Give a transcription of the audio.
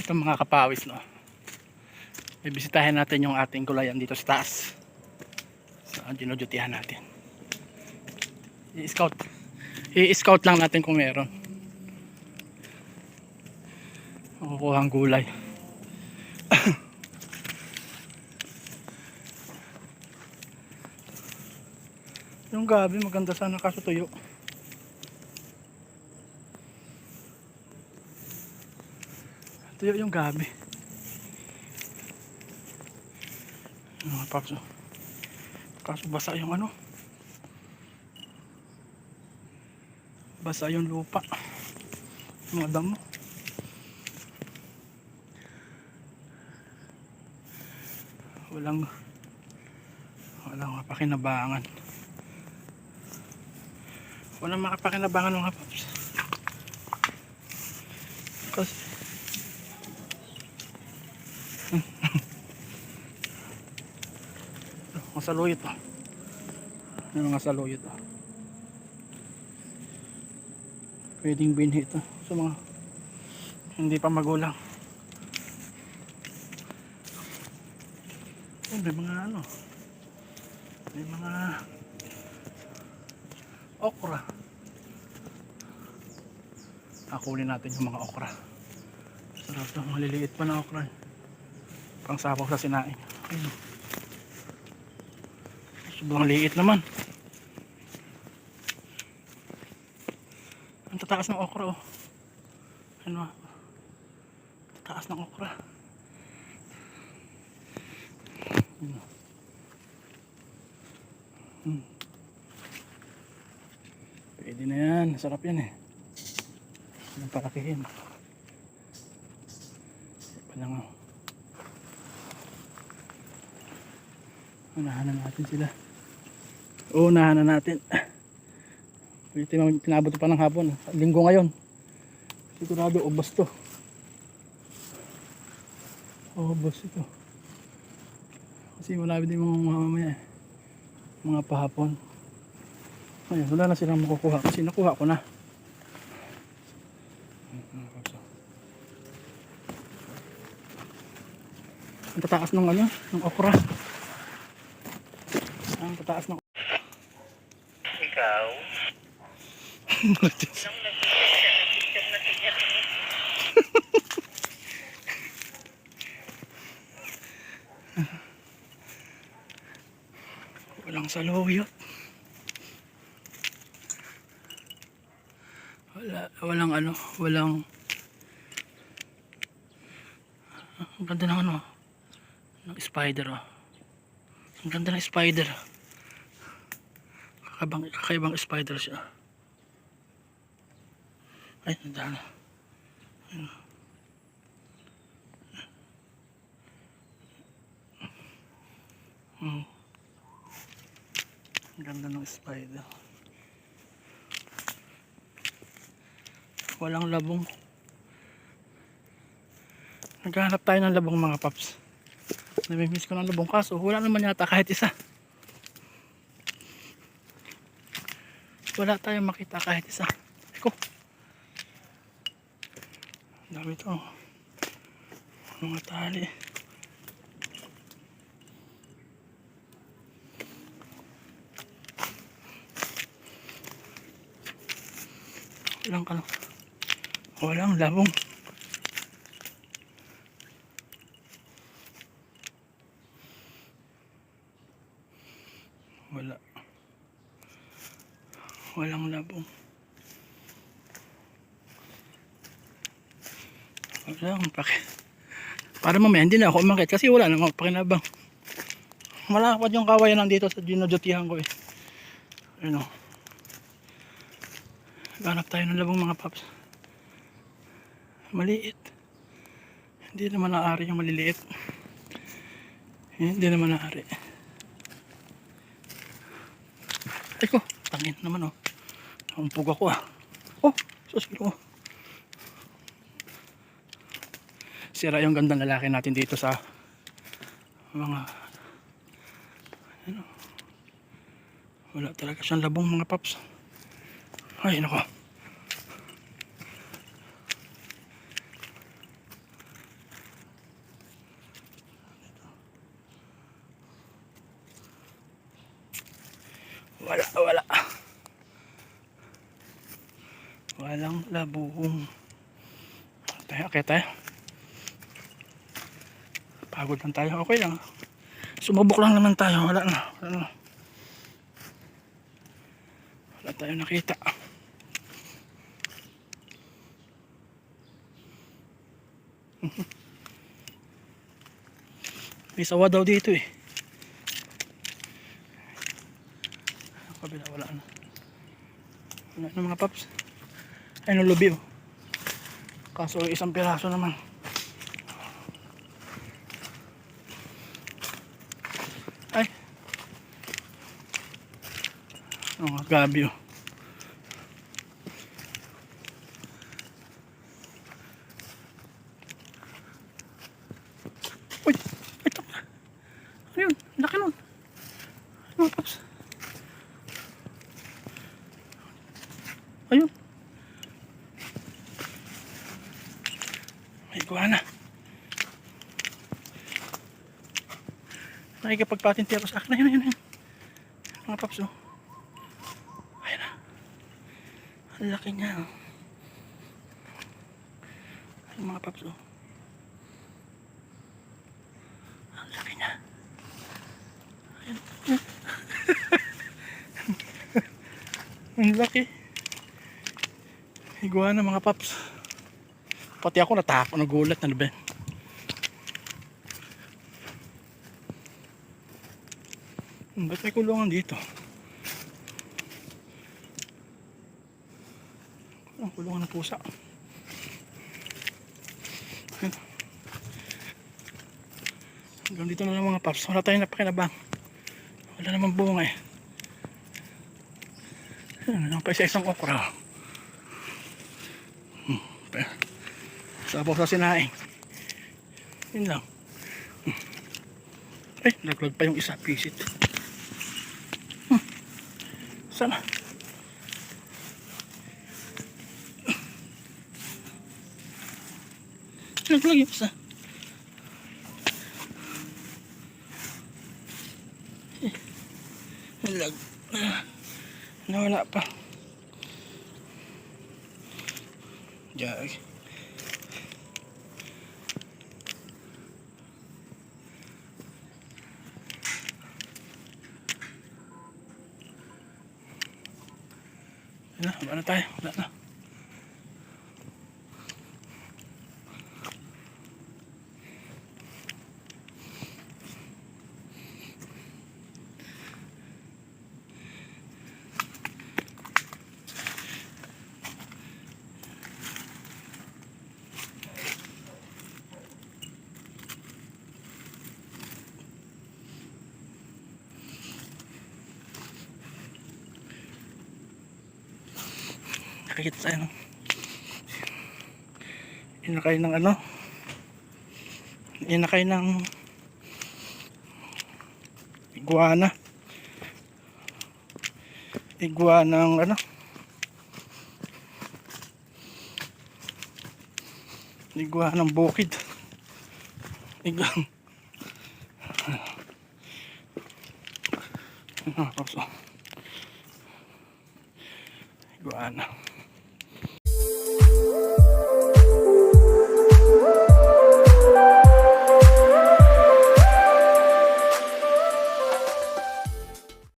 Ito mga kapawis, no, bibisitahin natin yung ating gulayan dito sa taas. So dinudutihan natin, i-scout lang natin kung meron makukuha ang gulay. Yung gabi maganda sana kaso tuyo. Tuyo yung gabi. Mga paps, kaso basa yung ano, basa yung lupa, mga damo. Walang mapakinabangan. Walang makapakinabangan mga paps. Kasi mga saluyot to. Yung mga saluyot to. Pwedeng binhi ito sa mga hindi pa magulang. May mga ano, may mga okra. Kunin natin yung mga okra. Sarap na, maliliit pa na okra, pang sabaw sa sinaing. Ayun, sobrang liit naman. Ang tataas ng okra, oh. Ano, tataas ng okra. Pwede na yan, sarap yan eh. Ang palakihin pa lang, oh. Unahan na natin sila. Unahan na natin. Pinabot pa ng hapon, linggo ngayon. Sigurado ubos to. Ubos ito. Kasi marami din mga mamaya, mga pahapon. Ayun, wala na silang makukuha kasi nakuha ko na. Ang tataas ng ano, ng okra. Ang tataas ng ikaw. Nung nag-picture na siya. walang saluyot. Walang ano, walang. Ang ganda ng ano, ng spider, oh. Ang ganda ng spider. Kakaibang spider siya. Ay, nandaan. Ang ganda ng spider. Walang labong. Naghahanap tayo ng labong mga paps. Namimiss ko ng labong kaso wala naman yata kahit isa. Wala tayong makita kahit isa. Eko, dami ito. Mga tali. Walang labong. Walang labong. Walang pake. Para mamaya hindi na ako umakit kasi wala namang pakinabang. Malapad yung kawayan nandito sa dinudutihan ko eh. Ano, ganap tayo ng labong mga paps. Maliit. Hindi naman naari yung maliliit. Hindi naman naari. Ay ko, tangin naman oh. Umpog ako ah. Oh, susilo. Sira yung gandang lalaki natin dito sa mga Ano? Wala talaga siyang labong mga paps. Ay nako. Wala. Walang labong. Kaya tayo. Pagod lang tayo. Okay lang. Sumubok lang naman tayo. Wala na. Wala tayo nakita. May sawa daw dito eh. Ang kabila wala na. Wala na mga paps. Ay no lubi oh. Kaso isang piraso naman. Ay. Mga gabi oh. Uy! Ito! Ano yun? Laki nun! Ano paps? Ayun! May iguana! Nakikipagpatintero sa akin. Ayun. Mga paps oh. Ayun na. Ang laki niya oh. Ayun mga paps oh. Ang laki niya. Ayun. Ang laki. Iguana mga paps. Pati ako natakot, nagulat na ba? Ba't may kulungan dito? Ang kulungan ng pusa. Hanggang dito na lang mga paps. Wala tayong napakinabang. Wala namang bunga eh. Ayan, pa isang okra. Sabaw sa sinaing. Yun lang. Ay, naglag pa yung isa. Pisit. Sana. Naglag yung isa. Naglag. Nawala pa. Jag. Wala na tayo. Wala na. Nakikita tayo no? Inakay ng ano? Inakay ng iguana. Iguana ng ano? Iguana ng bukid. Iguana. Iguana.